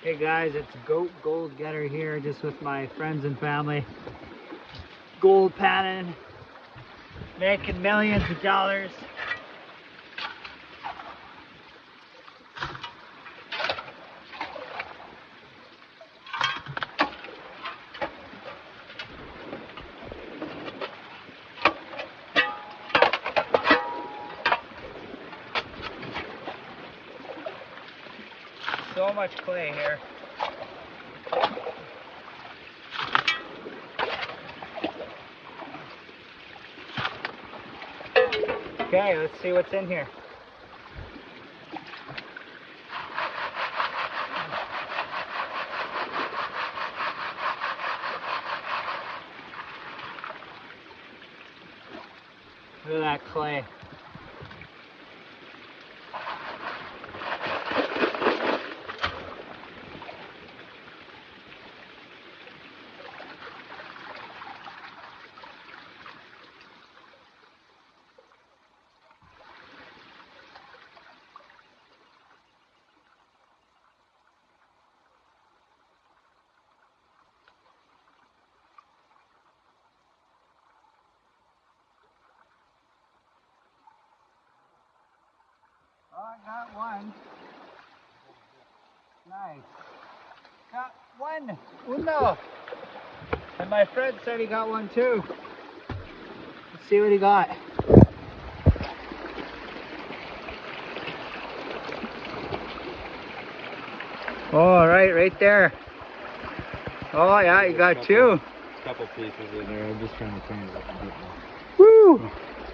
Hey guys, it's Goat Gold Getter here, just with my friends and family. Gold panning, making millions of dollars. So much clay here. Okay, let's see what's in here. Look at that clay. Oh, I got one. Nice. Got one. Uno. And my friend said he got one too. Let's see what he got. Oh, right there. Oh yeah, you got two. Couple pieces in there. I'm just trying to clean it up a bit more. Woo!